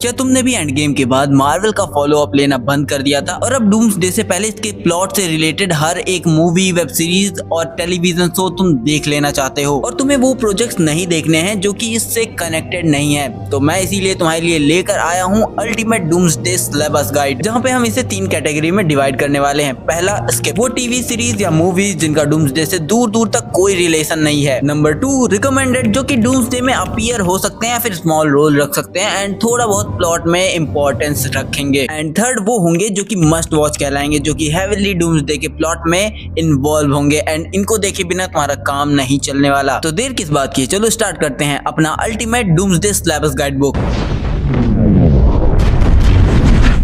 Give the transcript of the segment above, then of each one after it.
क्या तुमने भी एंड गेम के बाद मार्वल का फॉलो अप लेना बंद कर दिया था और अब डूम्सडे से पहले इसके प्लॉट से रिलेटेड हर एक मूवी, वेब सीरीज और टेलीविजन शो तुम देख लेना चाहते हो और तुम्हें वो प्रोजेक्ट्स नहीं देखने हैं जो कि इससे कनेक्टेड नहीं है? तो मैं इसीलिए तुम्हारे लिए लेकर आया हूँ अल्टीमेट डूम्सडे सिलेबस गाइड, जहाँ पे हम इसे 3 कैटेगरी में डिवाइड करने वाले हैं। पहला, स्किप, वो टीवी सीरीज या मूवीज जिनका डूम्सडे से दूर दूर तक कोई रिलेशन नहीं है। नंबर 2, रिकमेंडेड, जो कि डूम्सडे में अपीयर हो सकते हैं या फिर स्मॉल रोल रख सकते हैं एंड थोड़ा बहुत प्लॉट में इंपॉर्टेंस रखेंगे। एंड थर्ड, वो होंगे जो कि मस्ट वॉच कहलाएंगे, जो कि हेवीली डूम्सडे के प्लॉट में इन्वॉल्व होंगे एंड इनको देखे बिना तुम्हारा काम नहीं चलने वाला। तो देर किस बात की, चलो स्टार्ट करते हैं अपना ultimate doomsday syllabus guide book.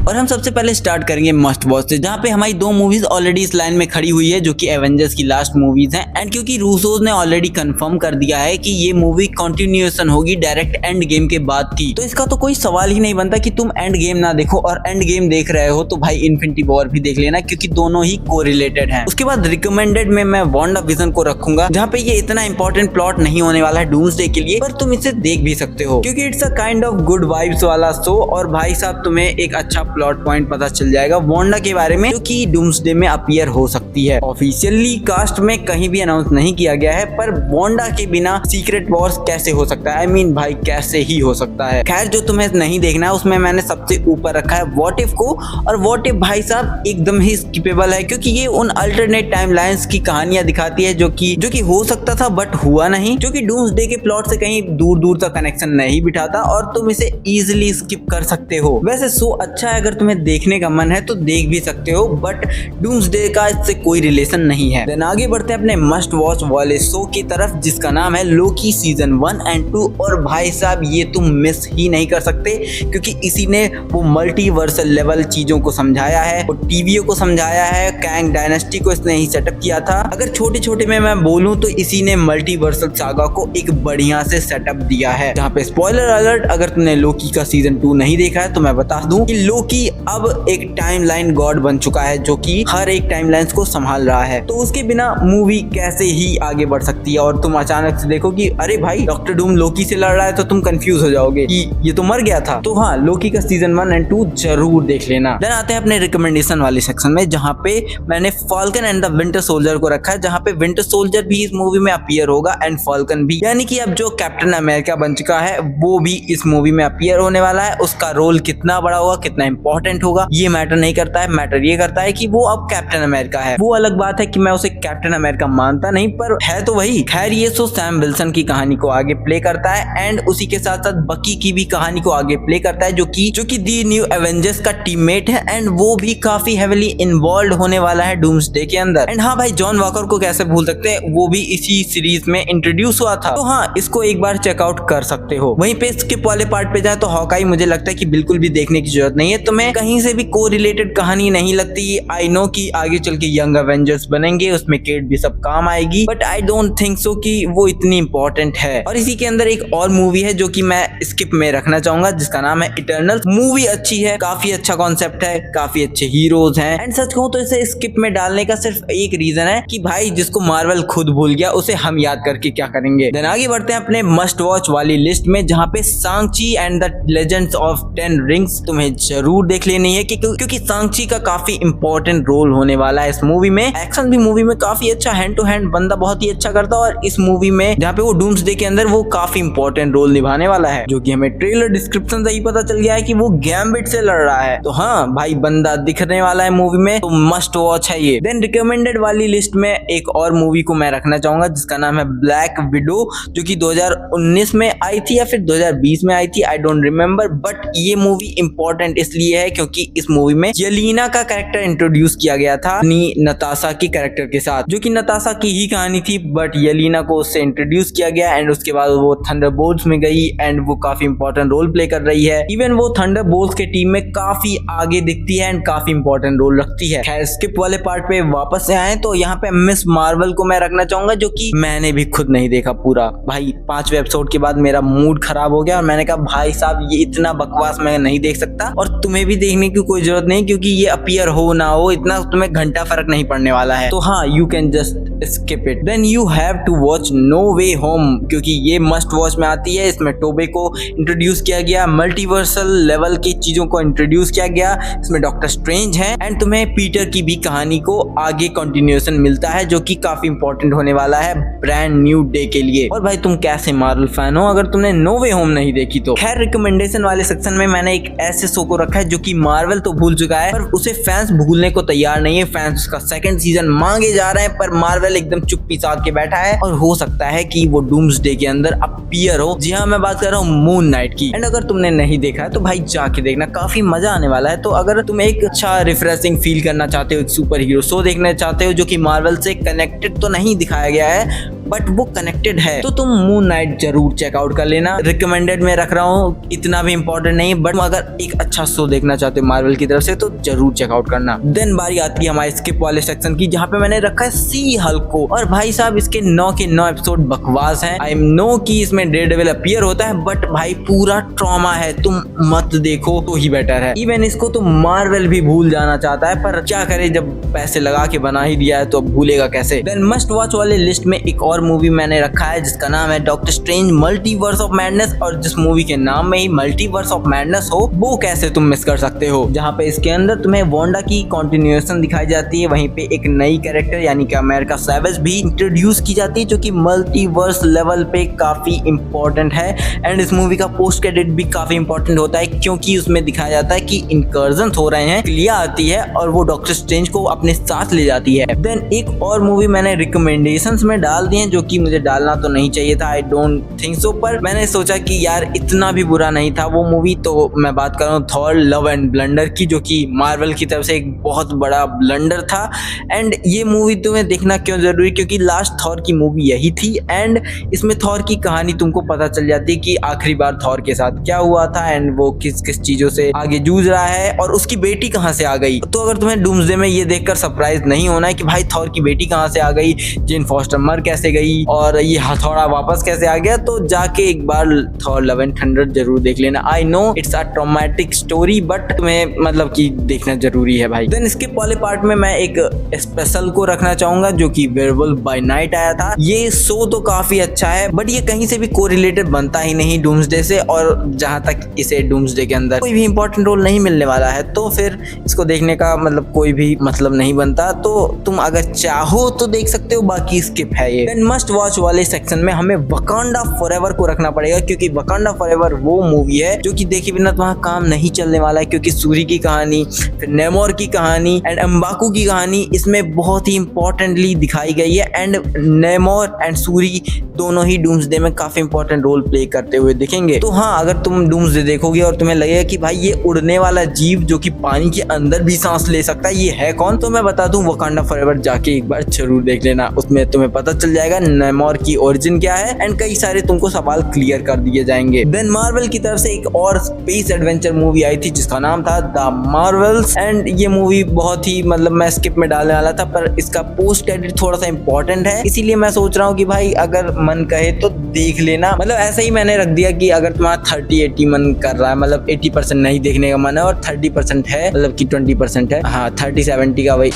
और हम सबसे पहले स्टार्ट करेंगे मस्ट वॉच से, जहाँ पे हमारी 2 मूवीज ऑलरेडी इस लाइन में खड़ी हुई है जो कि एवेंजर्स की लास्ट मूवीज हैं। एंड क्योंकि रूसोज ने ऑलरेडी कंफर्म कर दिया है कि ये मूवी कंटिन्यूएशन होगी डायरेक्ट एंड गेम के बाद की, तो इसका तो कोई सवाल ही नहीं बनता कि तुम एंड गेम ना देखो, और एंड गेम देख रहे हो तो भाई इन्फिनिटी वॉर भी देख लेना, क्योंकि दोनों ही कोरिलेटेड हैं। उसके बाद रिकमेंडेड में मैं वांडाविजन को रखूंगा, जहाँ पे ये इतना इंपॉर्टेंट प्लॉट नहीं होने वाला है डूम्सडे के लिए, पर तुम इसे देख भी सकते हो क्योंकि it's a kind of good vibes वाला शो। और भाई साहब तुम्हें एक अच्छा प्लॉट पॉइंट पता चल जाएगा वांडा के बारे में, जो कि डूम्सडे में अपीयर हो सकती है। ऑफिशियली कास्ट में कहीं भी अनाउंस नहीं किया गया है, पर वांडा के बिना सीक्रेट वॉर्स कैसे हो सकता है? आई मीन भाई कैसे ही हो सकता है। खैर, जो तुम्हें नहीं देखना है उसमें मैंने सबसे ऊपर रखा है व्हाट इफ को, और व्हाट इफ भाई साहब एकदम ही स्किपेबल है, क्योंकि ये उन अल्टरनेट टाइमलाइंस की कहानियां दिखाती है जो कि हो सकता था बट हुआ नहीं, जो कि डूम्सडे के प्लॉट से कहीं दूर दूर तक कनेक्शन नहीं बिठाता और तुम इसे इजिली स्किप कर सकते हो। वैसे शो अच्छा है, अगर तुम्हें देखने का मन है तो देख भी सकते हो, बट डूम्सडे का इससे कोई रिलेशन नहीं है। देन आगे बढ़ते हैं अपने मस्ट वॉच वाले शो की तरफ, जिसका नाम है लोकी सीजन 1 एंड 2। और भाई साहब ये तुम मिस ही नहीं कर सकते, क्योंकि इसी ने वो मल्टीवर्सल लेवल चीजों को समझाया है, वो टीवीओ को समझाया है, कैंग डायनेस्टी को इसने ही सेटअप किया था। अगर छोटे छोटे में मैं बोलूं तो इसी ने मल्टीवर्सल सागा को एक बढ़िया से सेटअप दिया है। जहाँ पे स्पॉइलर अलर्ट, अगर तुमने लोकी का सीजन 2 नहीं देखा है तो मैं बता दूं कि लोकी अब एक टाइमलाइन गॉड बन चुका है, जो कि हर एक टाइमलाइंस को संभाल रहा है। तो उसके बिना मूवी कैसे ही आगे बढ़ सकती है? और तुम अचानक से देखो कि अरे भाई डॉक्टर डूम लोकी से लड़ रहा है, तो तुम कंफ्यूज हो जाओगे कि ये तो मर गया था। तो हाँ, लोकी का सीजन 1 एंड 2 जरूर देख लेना। देन आते हैं अपने रिकमेंडेशन वाले सेक्शन में, जहाँ पे मैंने falcon and the winter soldier को रखा है, जहाँ पे विंटर सोल्जर भी इस मूवी में अपीयर होगा एंड फाल्कन भी, यानी कि अब जो कैप्टन अमेरिका बन चुका है वो भी इस मूवी में अपीयर होने वाला है। उसका रोल कितना बड़ा होगा, कितना इंपॉर्टेंट होगा, ये मैटर नहीं करता है। मैटर ये करता है कि वो अब कैप्टन अमेरिका है। वो अलग बात है कि मैं उसे कैप्टन अमेरिका मानता नहीं, पर है तो वही। खैर, ये शो सैम विल्सन की कहानी को आगे प्ले करता है एंड उसी के साथ साथ बकी की भी कहानी को आगे प्ले करता है, जो कि दी न्यू एवेंजर्स का टीममेट है एंड वो भी काफी हेवीली इन्वॉल्व होने वाला है डूम्सडे के अंदर। एंड हाँ भाई, जॉन वॉकर को कैसे भूल सकते हैं, वो भी इसी सीरीज में इंट्रोड्यूस हुआ था। तो हाँ, इसको एक बार चेकआउट कर सकते हो। वहीं पे स्किप वाले पार्ट पे जाए तो हॉकाई मुझे लगता है कि बिल्कुल भी देखने की जरूरत नहीं है। तुम्हें कहीं से भी को रिलेटेड कहानी नहीं लगती। आई नो कि आगे चल के यंग एवेंजर्स बनेंगे, उसमें केट भी सब काम आएगी, but I don't think so कि वो इतनी इंपॉर्टेंट है। और इसी के अंदर एक और मूवी है जो कि मैं स्किप में रखना चाहूंगा, जिसका नाम है इटर्नल्स। मूवी अच्छी है, काफी अच्छा कॉन्सेप्ट है, काफी अच्छे हीरोज हैं एंड सच कहूं तो इसे स्किप में डालने का सिर्फ एक रीजन है कि भाई जिसको मार्वल खुद भूल गया उसे हम याद करके क्या करेंगे। देन आगे बढ़ते हैं अपने मस्ट वॉच वाली लिस्ट में, जहाँ पे Shang Chi and the legends of 10 rings तुम्हें जरूर देख लेनी है, क्योंकि सांग-ची का काफी इंपॉर्टेंट रोल होने वाला है इस मूवी में। एक्शन भी मूवी में काफी अच्छा, हैंड टू हैंड बंदा बहुत ही अच्छा करता है, और इस मूवी में जहाँ पे वो डूम्सडे के अंदर वो काफी इंपॉर्टेंट रोल निभाने वाला है, जो कि हमें ट्रेलर डिस्क्रिप्शन से ही पता चल गया है कि वो गैम्बिट से लड़ रहा है। तो हाँ भाई, बंदा दिखने वाला है मूवी में, तो मस्ट वॉच है ये। देन रिकमेंडेड वाली लिस्ट में एक और मूवी को मैं रखना चाहूंगा, जिसका नाम है ब्लैक विडो, जो कि 2019 में आई थी या फिर 2020 में आई थी, आई डोंट रिमेम्बर। बट ये मूवी इंपॉर्टेंट इसलिए है क्योंकि इस मूवी में येलेना का कैरेक्टर इंट्रोड्यूस किया गया था नताशा की कैरेक्टर के साथ, जो कि नताशा की ही कहानी थी, बट येलेना को उससे इंट्रोड्यूस किया गया एंड उसके बाद वो थंडरबोल्ट्स में गई एंड वो काफी इंपॉर्टेंट रोल प्ले कर रही है। इवन वो थंडरबोल्ट्स के टीम में काफी आगे दिखती है एंड काफी इंपॉर्टेंट रोल रखती है। खैर, स्किप वाले पार्ट पे वापस से आए तो यहाँ पे मिस मार्वल को मैं रखना चाहूंगा, जो कि मैंने भी खुद नहीं देखा पूरा। भाई 5वें एपिसोड के बाद मेरा मूड खराब हो गया और मैंने कहा भाई साहब ये इतना बकवास मैं नहीं देख सकता, और तुम्हें तुम्हें भी देखने की कोई जरूरत नहीं, क्योंकि ये अपीयर हो ना हो इतना तुम्हें घंटा फर्क नहीं पड़ने वाला है। तो हाँ, you can just skip it. Then you have to watch No Way Home, क्योंकि ये मस्ट वॉच में आती है। इसमें टोबे को इंट्रोड्यूस किया गया, मल्टीवर्सल लेवल की चीजों को इंट्रोड्यूस किया गया, इसमें डॉक्टर स्ट्रेंज है एंड तुम्हें पीटर की भी कहानी को आगे कंटिन्यूएशन मिलता है, जो कि काफी इंपॉर्टेंट होने वाला है ब्रांड न्यू डे के लिए। और भाई तुम कैसे मार्वल फैन हो अगर तुमने नो वे होम नहीं देखी तो? खैर, रिकमेंडेशन वाले सेक्शन में मैंने एक ऐसे शो को रखा है जो कि मार्वल तो भूल चुका है, पर उसे फैंस भूलने को तैयार नहीं है। फैंस उसका सेकंड सीजन मांगे जा रहे हैं, पर मार्वल एकदम चुप्पी साध के बैठा है और हो सकता है कि वो डूम्सडे के अंदर अपीयर हो। जी हाँ, मैं बात कर रहा हूँ मून नाइट की। एंड अगर तुमने नहीं देखा है तो भाई जाके देखना, काफी मजा आने वाला है। तो अगर तुम एक अच्छा रिफ्रेशिंग फील करना चाहते हो, एक सुपर हीरो शो देखना चाहते हो जो कि मार्वल से कनेक्टेड तो नहीं दिखाया गया है बट वो कनेक्टेड है, तो तुम मून नाइट जरूर चेकआउट कर लेना। रिकमेंडेड में रख रहा हूँ, इतना भी इंपॉर्टेंट नहीं, बट अगर एक अच्छा शो देखना चाहते हो मार्वल की तरफ से तो जरूर चेकआउट करना। देन बारी आती है हमारे स्किप वाले सेक्शन की, जहाँ पे मैंने रखा है सी हल्क को। और भाई साहब, इसके 9 के 9 एपिसोड बकवास हैं। आई नो कि इसमें डेयरडेविल अपीयर होता है, बट भाई पूरा ट्रॉमा है, तुम मत देखो तो ही बेटर है। इवन इसको तो मार्वल भी भूल जाना चाहता है, पर क्या करे, जब पैसे लगा के बना ही दिया है तो भूलेगा कैसे। देन मस्ट वॉच वाले लिस्ट में एक और मूवी मैंने रखा है जिसका नाम है doctor strange multiverse of madness. और जिस मूवी के नाम में ही मल्टीवर्स ऑफ मैडनेस हो, वो कैसे तुम मिस कर सकते हो। जहाँ पे इसके अंदर तुम्हें वांडा की कंटिन्यूएशन दिखाई जाती है, वहीं पे एक नई कैरेक्टर यानी कि अमेरिका सैवेज भी इंट्रोड्यूस की जाती है, जो कि मल्टीवर्स लेवल पे काफी इंपॉर्टेंट है। एंड इस मूवी का पोस्ट क्रेडिट भी काफी इंपॉर्टेंट होता है, क्योंकि उसमें दिखाया जाता है कि इनकर्जन हो रहे हैं, क्लिया आती है और वो डॉक्टर स्ट्रेंज को अपने साथ ले जाती है। देन एक और मूवी मैंने रिकमेंडेशंस में डाल दी है, जो कि मुझे डालना तो नहीं चाहिए था, आई डोंट थिंक सो, पर मैंने सोचा कि यार इतना भी बुरा नहीं था वो मूवी। तो मैं बात कर रहा हूँ थॉर लव एंड ब्लंडर की, जो कि मार्वल की तरफ से एक बहुत बड़ा ब्लंडर था। एंड ये मूवी तुम्हें देखना क्यों जरूरी, क्योंकि लास्ट थॉर की मूवी यही थी एंड इसमें थॉर की कहानी तुमको पता चल जाती है कि आखिरी बार थॉर के साथ क्या हुआ था एंड वो किस किस चीजों से आगे जूझ रहा है और उसकी बेटी कहाँ से आ गई। तो अगर तुम्हें डूम्सडे में ये देखकर सरप्राइज नहीं होना है कि भाई थॉर की बेटी कहाँ से आ गई, जेन फॉस्टर मर कैसे गई और ये हथौड़ा वापस कैसे आ गया, तो जाके एक बार थॉर लव एंड थंडर जरूर देख लेना। I know it's a traumatic story, but तुम्हें मतलब कि देखना जरूरी है भाई। देन इसके पहले पार्ट में मैं एक स्पेशल को रखना चाहूंगा, जो कि वेयरवुल्फ बाय नाइट आया था। ये शो तो काफी अच्छा है, बट ये कहीं से भी कोरिलेटेड बनता ही नहीं डूम्सडे से, और जहां तक इसे डूम्सडे के अंदर कोई भी इंपॉर्टेंट रोल नहीं मिलने वाला है, तो फिर इसको देखने का मतलब कोई भी मतलब नहीं बनता। तो तुम अगर चाहो तो देख सकते हो, बाकी स्किप है ये। देन मस्ट वॉच वाले सेक्शन में हमें वकांडा फॉरएवर को रखना पड़ेगा, क्योंकि वकांडा फॉरएवर वो मूवी है जो कि देखे बिना तुम्हारा काम नहीं चलने वाला है, क्योंकि सूरी की कहानी, फिर नेमोर की कहानी एंड अम्बाकू की कहानी इसमें बहुत ही इंपॉर्टेंटली दिखाई गई है। एंड नेमोर एंड सूरी दोनों ही डूम्सडे में काफी इंपॉर्टेंट रोल प्ले करते हुए दिखेंगे। तो हाँ, अगर तुम डूम्सडे देखोगे और तुम्हें लगेगा कि भाई ये उड़ने वाला जीव जो कि पानी के अंदर भी सांस ले सकता है, ये है कौन, तो मैं बता दूं वकांडा फॉरएवर जाके एक बार जरूर देख लेना। उसमें तुम्हें पता चल जाएगा नेमोर की ओरिजिन क्या है एंड कई सारे तुमको सवाल क्लियर कर दिए जाएंगे। देन मार्वल की तरफ से एक और स्पेस एडवेंचर मूवी आई थी जिसका नाम था द मार्वल्स, एंड ये मूवी बहुत ही मतलब मैं स्किप में डालने वाला था, पर इसका पोस्ट क्रेडिट थोड़ा सा इंपॉर्टेंट है, इसीलिए मैं सोच रहा हूँ कि भाई अगर मन कहे तो देख लेना। मतलब ऐसा ही मैंने रख दिया कि अगर तुम्हारा 30-80 मन कर रहा है, मतलब 80% नहीं देखने का मन है और 30% है, मतलब कि 20% है, हाँ 30-70 का वही,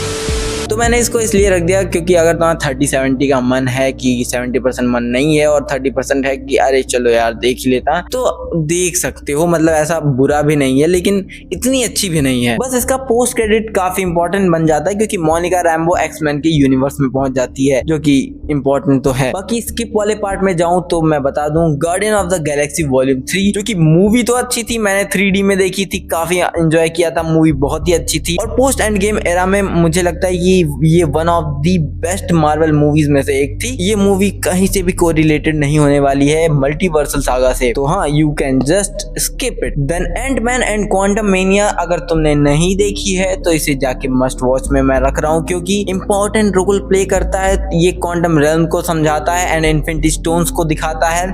तो मैंने इसको इसलिए रख दिया क्योंकि अगर तुम्हारा 30-70 का मन है कि 70% मन नहीं है और 30% है कि अरे चलो यार देख ही लेता, तो देख सकते हो। मतलब ऐसा बुरा भी नहीं है लेकिन इतनी अच्छी भी नहीं है। बस इसका पोस्ट क्रेडिट काफी इंपॉर्टेंट बन जाता है क्योंकि मोनिका रैम्बो एक्समैन के यूनिवर्स में पहुंच जाती है, जो कि इंपॉर्टेंट तो है। बाकी स्किप वाले पार्ट में जाऊं तो मैं बता दूं guardian of the Galaxy volume 3, जो कि मूवी तो अच्छी थी, मैंने 3D में देखी थी, काफी एंजॉय किया था, मूवी बहुत ही अच्छी थी। और पोस्ट एंड गेम एरा में मुझे लगता है कि ये one of the best Marvel movies में से एक थी। ये मूवी कहीं से भी कोरिलेटेड नहीं होने वाली है मल्टीवर्सल सागा से, तो हाँ you can just skip it. Then Antman and Quantumania अगर तुमने नहीं देखी है तो इसे जाके मस्ट वॉच में मैं रख रहा हूँ, क्योंकि इंपॉर्टेंट रोल प्ले करता है। ये क्वांटम रेल्म को समझाता है एंड इन्फिनिटी स्टोन्स को दिखाता है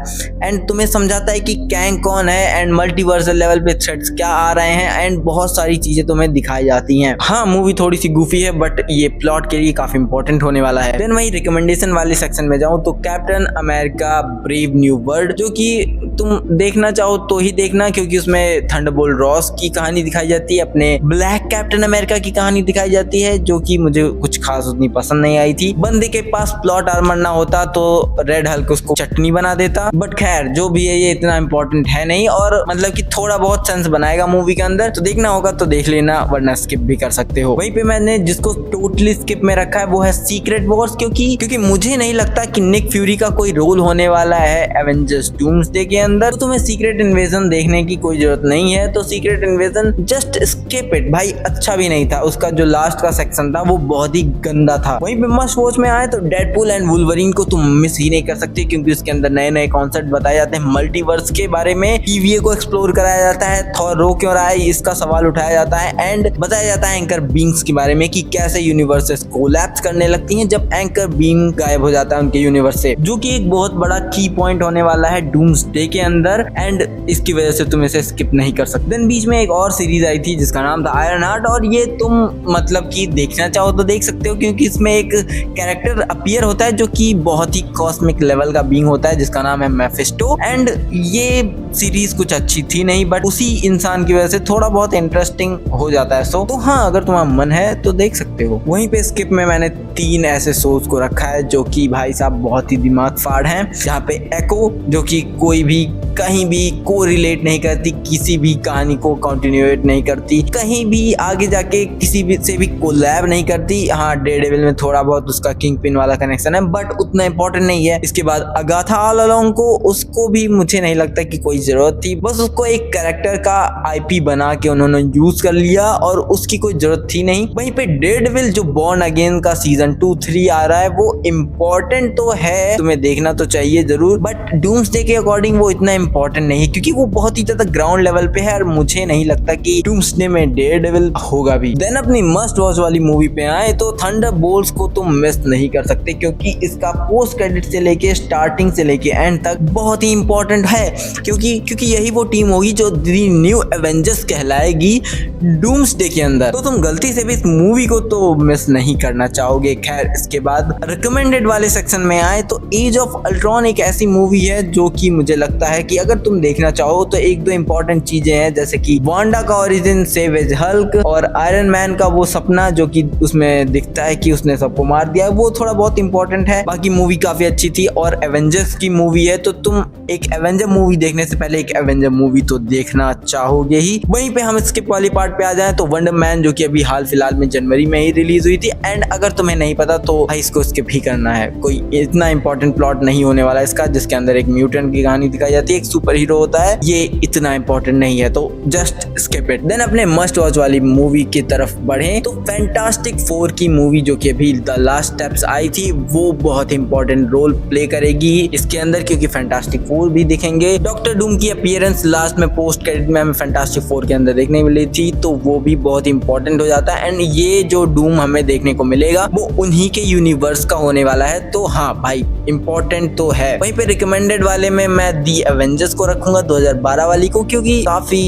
एंड तुम्हें समझाता है कि कैंग कौन है एंड मल्टीवर्सल लेवल पे थ्रेट्स क्या आ रहे हैं एंड बहुत सारी चीजें तुम्हें दिखाई जाती हैं। हाँ मूवी थोड़ी सी गुफी है बट ये प्लॉट के लिए काफी इंपॉर्टेंट होने वाला है। देन वही रिकमेंडेशन वाले सेक्शन में जाऊं तो captain America brave new world, जो कि तुम देखना चाहो तो ही देखना, क्योंकि उसमें थंडरबोल्ट रॉस की कहानी दिखाई जाती है, अपने ब्लैक कैप्टन अमेरिका की कहानी दिखाई जाती है, जो कि मुझे कुछ खास उतनी पसंद नहीं आई थी। बंदे के पास प्लॉट आर्मर ना होता तो रेड हल्क उसको चटनी बना देता, बट खैर जो भी है ये इतना इंपॉर्टेंट है नहीं, और मतलब कि थोड़ा बहुत सेंस बनाएगा मूवी के अंदर, तो देखना होगा तो देख लेना, वरना स्किप भी कर सकते हो। वहीं पे मैंने जिसको टोटली स्किप में रखा है वो है सीक्रेट वॉर्स, क्योंकि मुझे नहीं लगता कि निक फ्यूरी का कोई रोल होने वाला है एवेंजर्स डूम्सडे के अंदर, तो तुम्हें सीक्रेट इन्वेजन देखने की कोई जरूरत नहीं है। तो secret invasion just skip it भाई, अच्छा भी नहीं था, उसका जो लास्ट का सेक्शन था वो बहुत ही गंदा था। वहीं पे मस्ट वॉच में आए तो डेडपूल एंड वुल्वरीन को तुम मिस ही नहीं कर सकते, क्योंकि उसके अंदर नए नए कॉन्सेप्ट बताए जाते हैं, मल्टीवर्स के बारे में टीवीए को एक्सप्लोर कराया जाता है, थॉर रो क्यों रहा है इसका सवाल उठाया जाता है, एंड बताया जाता है एंकर बीइंग्स के बारे में कि कैसे यूनिवर्सेस कोलैप्स करने लगती हैं जब एंकर बीइंग गायब हो जाता है उनके यूनिवर्स से, जो कि एक बहुत बड़ा की पॉइंट होने वाला है डूम्सडे के अंदर, एंड इसकी वजह से तुम इसे स्किप नहीं कर सकते। देन बीच में एक और सीरीज आई थी जिसका नाम था आयरन हार्ट, और ये तुम मतलब कि देखना चाहो तो देख सकते हो, क्योंकि इसमें एक कैरेक्टर अपीयर होता है जो कि बहुत ही कॉस्मिक लेवल का बीइंग होता है जिसका नाम है मेफिस्टो, एंड ये सीरीज कुछ अच्छी थी नहीं, बट उसी इंसान की वजह से थोड़ा बहुत इंटरेस्टिंग हो जाता है। तो हाँ, अगर तुम्हारा मन है तो देख सकते हो। वहीं पे स्किप में मैंने 3 ऐसे शोज को रखा है जो कि भाई साहब बहुत ही दिमाग फाड़ हैं, जहाँ पे एको, जो कि कोई भी कहीं भी को रिलेट नहीं करती, किसी भी कहानी को कंटिन्यूएट नहीं करती, कहीं भी आगे जाके किसी भी से भी कोलैब नहीं करती। हाँ, डेयरडेविल में थोड़ा बहुत उसका किंग पिन वाला कनेक्शन है, बट उतना इंपॉर्टेंट नहीं है। इसके बाद अगाथा ऑल अलोंग को, उसको भी मुझे नहीं लगता कि कोई जरूरत थी, बस उसको एक कैरेक्टर का आईपी बना के उन्होंने यूज कर लिया और उसकी कोई जरूरत थी नहीं। वहीं पे डेयरडेविल जो बॉर्न अगेन का सीजन 2-3 आ रहा है वो इम्पोर्टेंट तो है, तुम्हें देखना तो चाहिए जरूर, बट डूम्सडे के अकॉर्डिंग वो इतना इंपॉर्टेंट नहीं है, क्योंकि वो बहुत ही ज्यादा ग्राउंड लेवल पे है और मुझे नहीं लगता कि डूम्सडे में डेयरडेविल होगा भी। देन अपनी मस्ट वॉच वाली मूवी पे आए तो थंडरबोल्ट्स को तुम मिस नहीं कर सकते, क्योंकि इसका पोस्ट क्रेडिट से लेके स्टार्टिंग से लेके एंड तक बहुत ही इंपॉर्टेंट है, क्योंकि यही वो टीम होगी जो दी न्यू एवेंजर्स कहलाएगी डूम्सडे के अंदर। तो तुम गलती से भी इस मूवी को तो मिस नहीं करना चाहोगे। खैर, इसके बाद रिकमेंडेड वाले सेक्शन में आए तो एज ऑफ अल्ट्रॉन एक ऐसी मूवी है जो कि मुझे लगता है कि अगर तुम देखना चाहो तो 1-2 इंपॉर्टेंट चीजें हैं, जैसे कि वांडा का ओरिजिन, सेवेज हल्क और आयरन मैन का वो सपना जो कि उसमें दिखता है कि उसने सबको मार दिया, वो थोड़ा बहुत इंपॉर्टेंट है। बाकी मूवी काफी अच्छी थी और एवेंजर्स की मूवी है, तो तुम एक एवेंजर मूवी देखने से पहले एक एवेंजर मूवी तो देखना चाहोगे ही। वहीं पे हम स्किप वाली पार्ट पे आ जाए तो वंडर मैन, जो कि अभी हाल फिलहाल में जनवरी में ही रिलीज हुई थी, एंड अगर तुम्हें नहीं पता तो भाई इसको स्किप ही करना है, कोई इतना इंपॉर्टेंट प्लॉट नहीं होने वाला इसका, जिसके अंदर एक म्यूटेंट की कहानी दिखाई जाती है, एक सुपर हीरो होता है, ये इतना इंपॉर्टेंट नहीं है, तो जस्ट स्किप इट। देन अपने मस्ट वॉच वाली मूवी की तरफ बढ़े तो फैंटास्टिक 4 की मूवी जो कि अभी द लास्ट स्टेप्स आई थी, वो बहुत इंपॉर्टेंट रोल प्ले करेगी इसके अंदर, क्योंकि फैंटास्टिक 4 भी दिखेंगे। डॉक्टर डूम की अपीयरेंस लास्ट में पोस्ट क्रेडिट में हमें फैंटास्टिक 4 के अंदर देखने मिली थी, तो वो भी बहुत इंपॉर्टेंट हो जाता है, एंड ये जो डूम हमें देखने को मिलेगा वो उन्हीं के यूनिवर्स का होने वाला है, तो हाँ भाई इंपॉर्टेंट तो है। वहीं पे रिकमेंडेड वाले में मैं दी एवेंजर्स को रखूंगा 2012 वाली को, क्योंकि काफी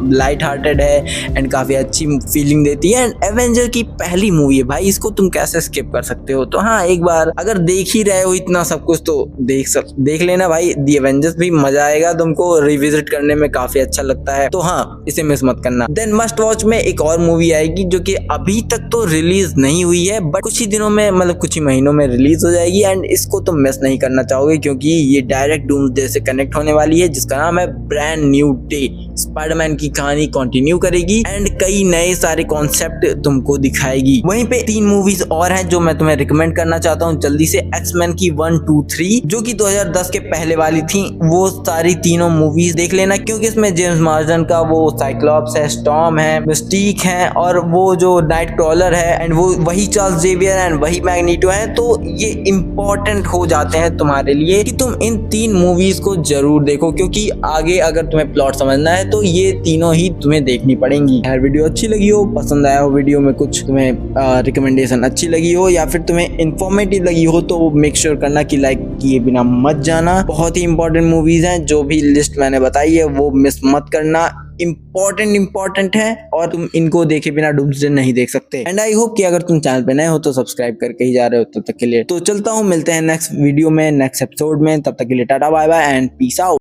लाइट हार्टेड है एंड काफी अच्छी फीलिंग देती है, एंड एवेंजर की पहली मूवी है भाई, इसको तुम कैसे स्किप कर सकते हो। तो हाँ, एक बार अगर देख ही रहे हो इतना सब कुछ तो देख लेना भाई, दी एवेंजर्स भी मजा आएगा तुमको, रिविजिट करने में काफी अच्छा लगता है, तो हाँ इसे मिस मत करना। देन मस्ट वॉच में एक और मूवी आएगी जो कि अभी तक तो रिलीज नहीं हुई है, बट कुछ ही दिनों में, मतलब कुछ ही महीनों में रिलीज हो जाएगी, एंड इसको तुम मिस नहीं करना चाहोगे, क्योंकि ये डायरेक्ट डूम्सडे से कनेक्ट होने वाली है, जिसका नाम है ब्रांड न्यू डे। स्पाइडरमैन की कहानी कंटिन्यू करेगी एंड कई नए सारे कॉन्सेप्ट तुमको दिखाएगी। वहीं पे 3 मूवीज और हैं जो मैं तुम्हें रिकमेंड करना चाहता हूँ जल्दी से। एक्समैन की 1, 2, 3 जो कि 2010 के पहले वाली थी, वो सारी तीनों मूवीज देख लेना, क्योंकि इसमें जेम्स मार्जन का वो साइक्लॉप्स है, स्टॉर्म है, मिस्टीक है, और वो जो नाइट क्रॉलर है, एंड वो वही चार्ल्स जेवियर एंड वही मैग्नीटो है, तो ये इंपॉर्टेंट हो जाते हैं तुम्हारे लिए कि तुम इन 3 मूवीज को जरूर देखो, क्योंकि आगे अगर तुम्हें प्लॉट समझना है तो ये तीनों ही तुम्हें देखनी पड़ेंगी। यार वीडियो अच्छी लगी हो, पसंद आया हो, वीडियो में कुछ तुम्हें रिकमेंडेशन अच्छी लगी हो या फिर तुम्हें इंफॉर्मेटिव लगी हो, तो मेक श्योर करना कि लाइक किए बिना मत जाना। बहुत ही इंपॉर्टेंट मूवीज हैं, जो भी लिस्ट मैंने बताई है वो मिस मत करना। इंपॉर्टेंट है और तुम इनको देखे बिना डूम्सडे नहीं देख सकते। एंड आई होप कि अगर तुम चैनल पे नए हो तो सब्सक्राइब करके ही जा रहे हो। तब तक के लिए तो चलता हूँ, मिलते हैं नेक्स्ट वीडियो में, नेक्स्ट एपिसोड में। तब तक के लिए टाटा bye bye and peace out.